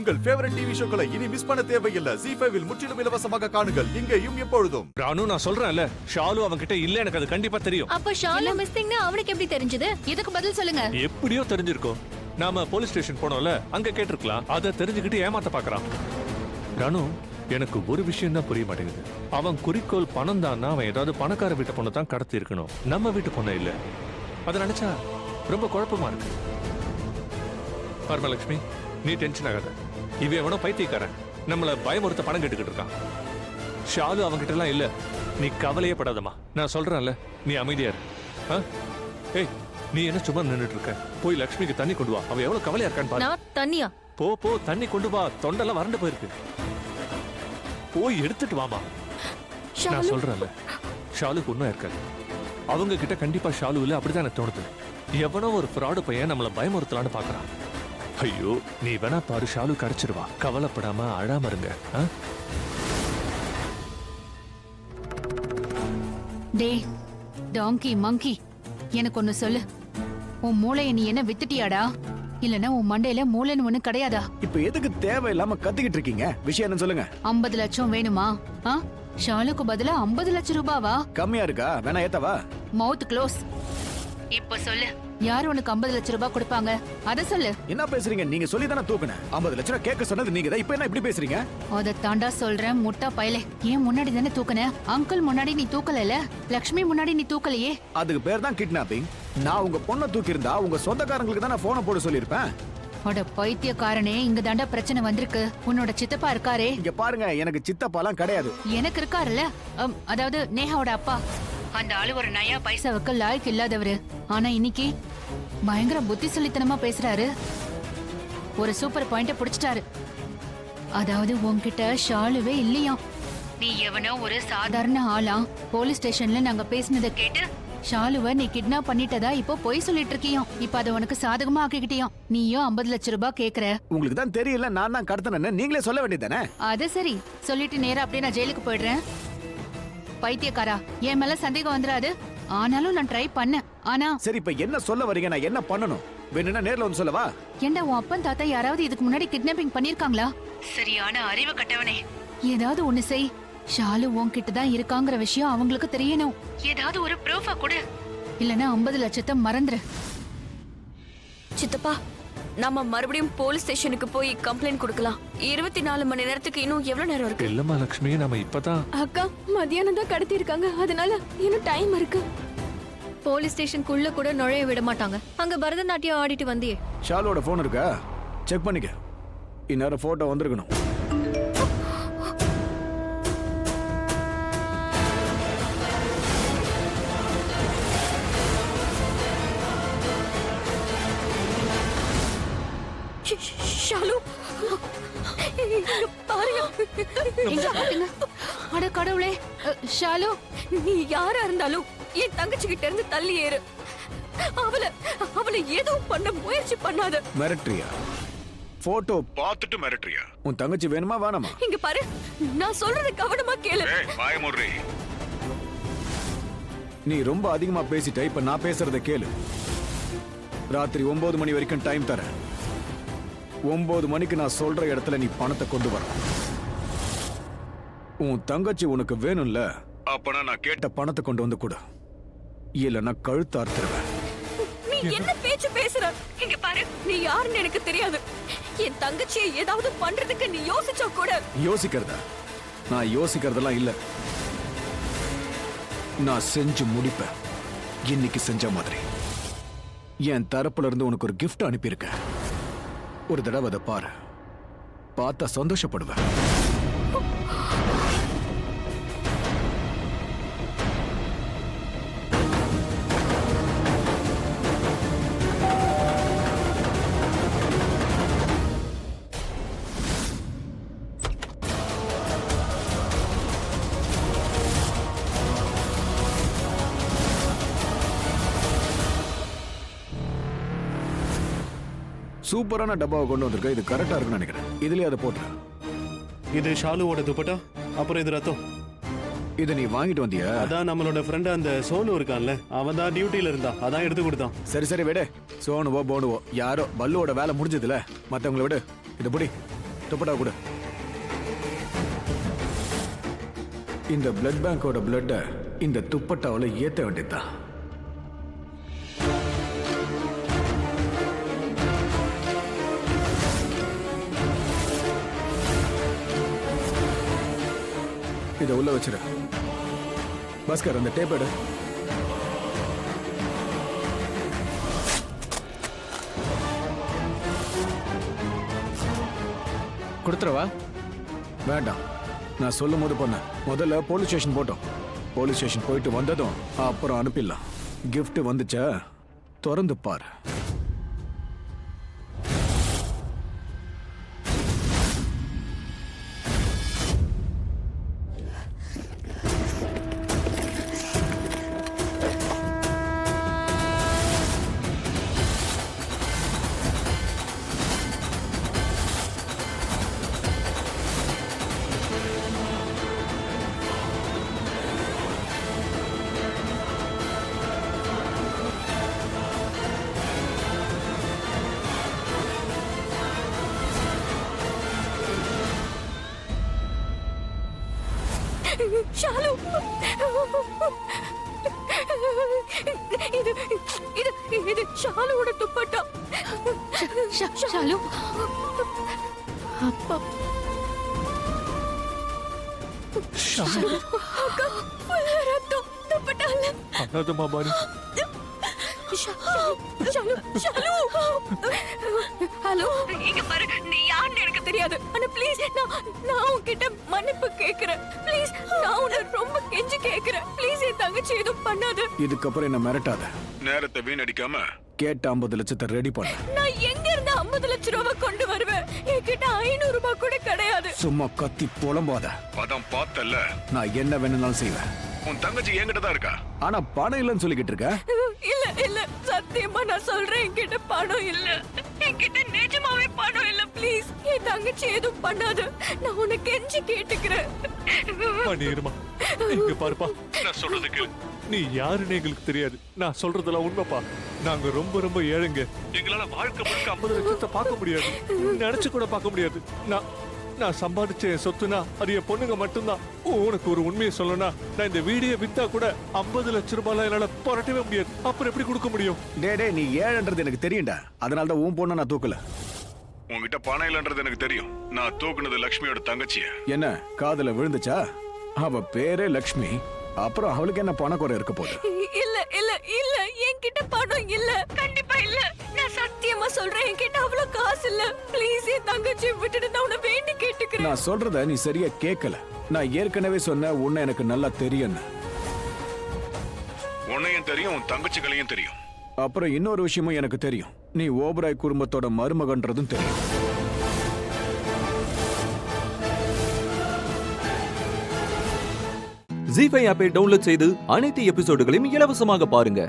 உங்கள் favourite TV ஷோக்களை இனி miss பண்ண தேவையில்லை. ZEE5 இல் முற்றிலும் இலவசமாக காணுங்கள். இங்கேயும் எப்பொழுதும். ராணு, நான் சொல்றேன்ல, ஷாலு அவன்கிட்ட இல்ல, எனக்கு அது கண்டிப்பா தெரியும். அப்ப ஷாலு மிஸ்ஸிங்னு அவனுக்கு எப்படி தெரிஞ்சது? இதுக்கு பதில் சொல்லுங்க. எப்படியோ தெரிஞ்சிருக்கும். நாம போலீஸ் ஸ்டேஷன் போனோம்ல, அங்க கேட்டிருக்கலாம். அதை தெரிஞ்சுக்கிட்டு ஏமாத்த பாக்குறான். ராணு, எனக்கு ஒரு விஷயம் தான் புரிய மாட்டேங்குது. அவன் குறிக்கோள் பணம் தான். அவன் ஏதாவது பணக்கார வீட்டு பொண்ணை தான் கடத்தி இருக்கணும், நம்ம வீட்டு பொண்ணை இல்ல. அதை நினைச்சா ரொம்ப குழப்பமா இருக்கு. பரமலட்சுமி, நீ டென்ஷன் ஆகாத. இவன் எவனோ பைத்தியக்காரன், நம்மள பயமுறுத்த பணம் கேட்டுக்கிட்டு இருக்கான். ஷாலு அவன்கிட்ட எல்லாம் இல்ல. நீ கவலையே படாதமா, நான் சொல்றேன்ல, நீ அமைதியா இரு. ஏய், நீ என்ன சும்மா நின்னுட்டு இருக்க? போய் லட்சுமிக்கு தண்ணி கொண்டு வா. அவ எவ்வளவு கவலையா இருக்கான்னு பாரு. நான் தண்ணியா? போ போ, தண்ணி கொண்டு வா. தொண்டெல்லாம் வறண்டு போயிருக்கு. போய் எடுத்துட்டு வாமா. நான் சொல்றேன்ல, ஷாலுக்கு ஒன்னும் இருக்காது. அவங்க கிட்ட கண்டிப்பா ஷாலு இல்ல, அப்படிதான் எனக்கு தோணுது. எவனோ ஒரு ஃப்ராடு பையன் நம்மள பயமுறுத்தலான்னு பாக்குறான். ஐயோ, நீ வேணா பாரு, ஷாலு கிடைச்சிருவா. கவலைப்படாம அழாம இருங்க. டேய் டாங்கி மங்கி, எனக்கு ஒன்னு சொல்லு. உன் மூளைய நீ என்ன வித்துட்டியாடா? இல்லனா உன் மண்டையில மூளைன்னு ஒண்ணு கிடையாதா? இப்ப எதுக்கு தேவையில்லாம கத்திக்கிட்டு இருக்கீங்க? விஷயம் என்ன சொல்லுங்க. 50 லட்சம் வேணுமா? ஷாலுக்கு பதிலா 50 லட்சம் ரூபாவா? கம்மியா இருக்கா? வேணா ஏத்தவா? மவுத் க்ளோஸ். இப்ப சொல்லு, யார் உனக்கு 50 லட்சம் ரூபாய் கொடுப்பாங்க? அத சொல்லு. என்ன பேசுறீங்க? நீங்க சொல்லி தானே தூக்குன. 50 லட்சம் ரூபாய் கேட்க சொன்னது நீங்க தான். இப்ப என்ன இப்படி பேசுறீங்க? அத தாண்டா சொல்றேன் முட்டா பயலே. ஏன் முன்னாடி தானே தூக்குன? அங்கிள் முன்னாடி நீ தூக்கல, லட்சுமி முன்னாடி நீ தூக்கலையே. அதுக்கு பேர் தான் கிட்னாப்பிங். நான் உங்க பொண்ணை தூக்கி இருந்தா உங்க சொந்தக்காரங்களுக்கு தான் போனை போட சொல்லிருப்பேன். அட பைத்தியக்காரனே, இங்க தாண்டா பிரச்சனை வந்திருக்கு. உன்னோட சித்தப்பா இருக்காரே. இங்க பாருங்க, எனக்கு சித்தப்பாலாம் கிடையாது. எனக்கு இருக்காருல்ல, அதாவது நேஹாவோட அப்பா. அந்த ஆளு ஒரு நயா பைசாவுக்கு லாய்க்கு இல்லாதவரு. ஆனா இன்னைக்கு பயங்கர புத்திசாலித்தனமா பேசுறாரு. ஒரு சூப்பர் பாயிண்ட புடிச்சிட்டாரு. அதாவது உன்கிட்ட ஷாலுவே இல்லையா? நீ எவனோ ஒரு சாதாரண ஆளா? போலீஸ் ஸ்டேஷன்ல நாங்க பேசினதை கேட்டு ஷாலுவ நீ கிட்னாப் பண்ணிட்டதா இப்போ பொய் சொல்லிட்டு இருக்கியாம். இப்ப அதை உனக்கு சாதகமா ஆக்கிக்கிட்டியாம். நீயும் 50 லட்சம் ரூபாய் கேக்குற. உங்களுக்கு தான் தெரியல, நான் தான் கடத்தினேன்னு நீங்களே சொல்ல வேண்டியதானே? அது சரி, சொல்லிட்டு நேரா அப்படியே நான் ஜெயிலுக்கு போயிடுறேன். பைத்தியக்காரா, என் மேல சந்தேகம் வந்துராது. ஆனாலும் நான் ட்ரை பண்ணேன். ஆனா சரி, இப்ப என்ன சொல்ல வரீங்க? நான் என்ன பண்ணணும்? வேணும்னா நேர்ல வந்து சொல்லவா? ஏண்டா உன் அப்பன் தாத்தா யாராவது இதுக்கு முன்னாடி கிட்னாப்பிங் பண்ணிருக்காங்களா? சரியான அறிவு கட்டவனே, ஏதாவது ஒண்ணு செய். ஷாலு உன்கிட்ட தான் இருக்காங்கிற விஷயம் அவங்களுக்கு தெரியணும். ஏதாவது ஒரு ப்ரூஃபா கொடு, இல்லனா 50 லட்சத்தை மறந்துரு. சித்தப்பா, நாம மறுபடியும் போலீஸ் ஸ்டேஷனுக்கு போய் கம்ப்ளைண்ட் கொடுக்கலாம். 24 மணி நேரத்துக்கு இன்னும் எவ்வளவு நேரம் இருக்கு? இல்லம்மா லட்சுமி, நாம இப்பதான். அக்கா, மத்தியானம் தான் கடத்தி இருக்காங்க, அதனால இன்னும் டைம் இருக்கு. போலீஸ் ஸ்டேஷனுக்குள்ள கூட நுழைய விட மாட்டாங்க. அங்க பரதநாட்டியம் ஆடிட்டு வந்தியே. ஷாலோட போன் இருக்கா? செக் பண்ணிக்க. இந்நேரம் போட்டோ வந்திருக்கணும். ஷாலு, பாருங்க. அட கடவுளே, ஷாலு, நீ யாரா இருந்தாலும் என் தங்கச்சி கிட்ட இருந்து தள்ளி ஏறு. அவளை ஏதோ பண்ண முயற்சி பண்ணாத. மிரட்ரியா? போட்டோ பார்த்துட்டு மிரட்ரியா? உன் தங்கச்சி வேணுமா வேணாமா? இங்க பாரு, நான் சொல்றத கவனமா கேளு. நீ ரொம்ப அதிகமா பேசிட்ட. இப்ப நான் பேசுறத கேளு. ராத்திரி 9 மணி வரைக்கும் டைம் தரேன். 9 மணிக்கு நான் சொல்ற இடத்துல நீ பணத்தை கொண்டு வர. உன் தங்கச்சி உனக்கு வேணும்ல, அப்பனா நான் கேட்ட பணத்தை கொண்டு வந்து கொடு. இல்ல நான் கழுத்து அறுத்துருவேன். நீ என்ன பேச்சு பேசுற? இங்க பாரு, நீ யாருன்னு எனக்கு தெரியாது. என் தங்கச்சியை ஏதாவது பண்றதுக்கு நீ யோசிச்சா கூட. யோசிக்கிறதா? நான் யோசிக்கிறதெல்லாம் இல்ல, நான் செஞ்சு முடிப்பேன். இன்னைக்கு செஞ்ச மாதிரி. என் தரப்புல இருந்து உனக்கு ஒரு கிஃப்ட் அனுப்பியிருக்கேன். ஒரு தடவை அதை பாரு, பார்த்தா சந்தோஷப்படுவேன். சூப்பரான டப்பாவை கொண்டு வந்திருக்க. இது கரெக்டா இருக்குன்னு நினைக்கிறேன். இதுலயே அதை போட்டுரு. இது ஷாலுவோட துப்பட்டா, அப்புறம் இது ரத்தம். இதை நீ வாங்கிட்டு வந்தியா? அதான் நம்மளோட ஃப்ரெண்ட் அந்த சோனு இருக்கான்ல, அவன் தான் டியூட்டில இருந்தா, அதான் எடுத்து கொடுத்தான். சரி சரி விடு. சோனுவோ போனுவோ யாரோ, பல்லுவோட வேலை முடிஞ்சதுல, மத்தவங்களை விடு. இது புடி. துப்பட்டா கூட. இந்த பிளட் பேங்கோட பிளட்ட இந்த துப்பட்டாவுல ஏத்த வேண்டியதுதான். இதை உள்ள வச்சிரு. பாஸ்கர், அந்த டேப் எடு. கொடுத்துறவா? வேண்டாம், நான் சொல்லும் போது பண்ண. முதல்ல போலீஸ் ஸ்டேஷன் போட்டோம். போலீஸ் ஸ்டேஷன் போயிட்டு வந்ததும் அப்புறம் அனுப்பிடலாம். gift வந்துச்சா திறந்து பாரு. ஷாலு, இது இது இது ஷாலுவோட துப்பட்டா. ஷாலு, அப்பா, ஷாலு அக்கா, full ரத்தம் துப்பட்டால. அனாதமா பாரு. ஷாலு, ஷாலு. ஹலோ, இங்க பாரு, நீ யாருன்னு எனக்கு தெரியாது. ஆனா ப்ளீஸ், நான் உன்கிட்ட மன்னிப்பு கேக்குறேன். ப்ளீஸ், நான் உன்னை ரொம்ப கெஞ்சி கேக்குறேன். ப்ளீஸ், என் தங்கச்சி எதுவும் பண்ணாத. இதுக்கப்புறம் என்ன மிரட்டாத. நேரத்தை வீணடிக்காம கேட்ட 50 லட்சத்தை ரெடி பண்ண. நான் எங்க இருந்து 50 லட்சம் ரூபாய் கொண்டு வருவேன்? என்கிட்ட 500 ரூபாய் கூட கிடையாது. சும்மா கத்தி புலம்பாத. அதான் பார்த்தல, நான் என்ன வேணும்னாலும் செய்வேன். உன் தங்கச்சி என்கிட்ட தான் இருக்கா. ஆனா பணம் இல்லைன்னு சொல்லிக்கிட்டு இருக்க. இல்ல இல்ல, சத்தியமா நான் சொல்றேன், என்கிட்ட பணம் இல்ல. என்கிட்ட நிஜமாவே பணம் இல்ல. ப்ளீஸ், என் தங்கச்சி எதுவும் பண்ணாத. நான் உன்னை கெஞ்சி கேட்டுக்கிறேன். பண்ணிருமா, இங்க பாருப்பா, நான் சொல்றது கேளு. நீ யாருன்னு எங்களுக்கு தெரியாது. நான் சொல்றதெல்லாம் உண்மைப்பா. நாங்க ரொம்ப ரொம்ப ஏழைங்க. எங்களால வாழ்க்கை முழுக்க 50 லட்சத்தை பார்க்க முடியாது, நினைச்சு கூட பார்க்க முடியாது. நான் சம்பாதிச்ச என் சொத்துனா அது என் பொண்ணுங்க மட்டும்தான். உனக்கு ஒரு உண்மையை சொல்லணும்னா, நான் இந்த வீடியோ வித்தா கூட 50 லட்சம் ரூபாய் என்னால புரட்டவே முடியாது. அப்புறம் எப்படி கொடுக்க முடியும்? டே, நீ ஏழன்றது எனக்கு தெரியும்டா. அதனால தான் உன் பொண்ணை நான் தூக்கல. உன்கிட்ட பணம் இல்லன்றது எனக்கு தெரியும். நான் தூக்குனது லக்ஷ்மியோட தங்கச்சிய. என்ன காதுல விழுந்துச்சா? அவ பேரே லக்ஷ்மி. அப்புறம் அவளுக்கு என்ன பண குறை இருக்க போகுது? இல்ல இல்ல இல்ல, என்கிட்ட பணம் இல்ல. கண்டிப்பா இல்ல. நான் சத்தியமா சொல்றேன், என்கிட்ட அவ்வளவு காசு இல்ல. ப்ளீஸ், என் தங்கச்சி விட்டுட்டு நான் உன்னை வேண்டி கேட்டுக்கிறேன். நான் சொல்றத நீ சரியா கேட்கல. நான் ஏற்கனவே சொன்ன உன்னை எனக்கு நல்லா தெரியும். உன்னையும் தெரியும், உன் தங்கச்சிகளையும் தெரியும். அப்புறம் இன்னொரு விஷயமும் எனக்கு தெரியும். நீ ஓபராய் குடும்பத்தோட மருமகன்றதும் தெரியும். ஜீ5 ஆப்பை டவுன்லோட் செய்து அனைத்து எபிசோடுகளையும் இலவசமாக பாருங்க.